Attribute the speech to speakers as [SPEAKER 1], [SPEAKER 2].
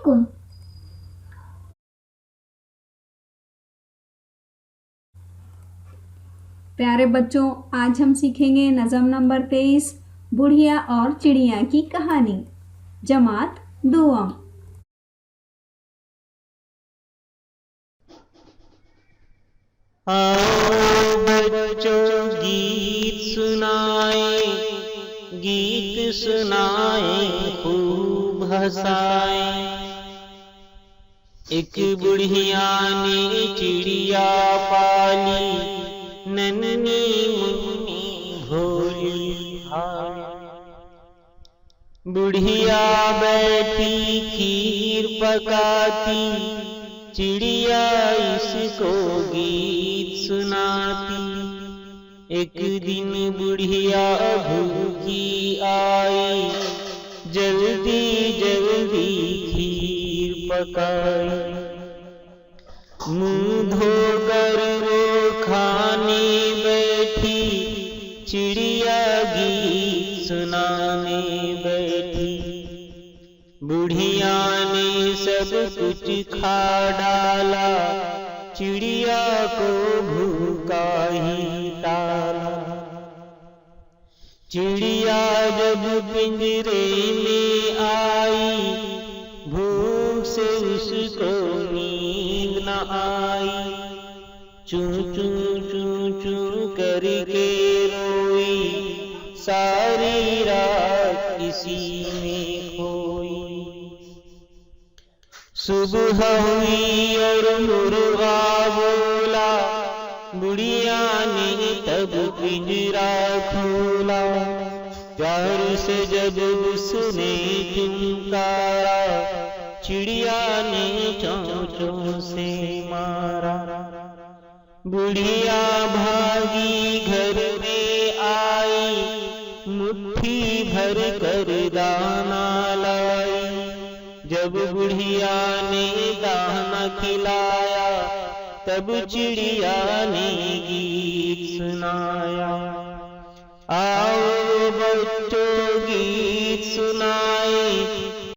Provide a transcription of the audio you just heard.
[SPEAKER 1] हुकुम। प्यारे बच्चों, आज हम सीखेंगे नज़म नंबर 23 बुढ़िया और चिड़िया की कहानी। जमात दुआम।
[SPEAKER 2] आओ बच्चों गीत सुनाए, गीत सुनाए खूब हंसाए। एक बुढ़िया ने चिड़िया पाली, नन्ही मुन्नी भोली भाली। बुढ़िया बैठी खीर पकाती, चिड़िया इसको गीत सुनाती। एक दिन बुढ़िया भूखी आई, जल्दी जल्दी खीर पकाई। मुंह धोकर वो खाने बैठी, चिड़िया गीत सुनाने बैठी। बुढ़िया ने सब कुछ खा डाला, चिड़िया को भूखा ही टाला। चिड़िया जब पिंजरे में आई, भूख से उसको नींद न आई। चूं चूं चूं चूं करके रोई, सारी रात इसी में खोई। सुबह हुई और मुर्गा बोला, बुढ़िया ने तब पिंजरा खोला। प्यार से जब उसने चिंकारा, चिड़िया ने चों चों से मारा। बुढ़िया भागी घर में आई, मुट्ठी भर कर दाना लाई। जब बुढ़िया ने दाना खिलाया, तब चिड़िया ने गीत सुनाया।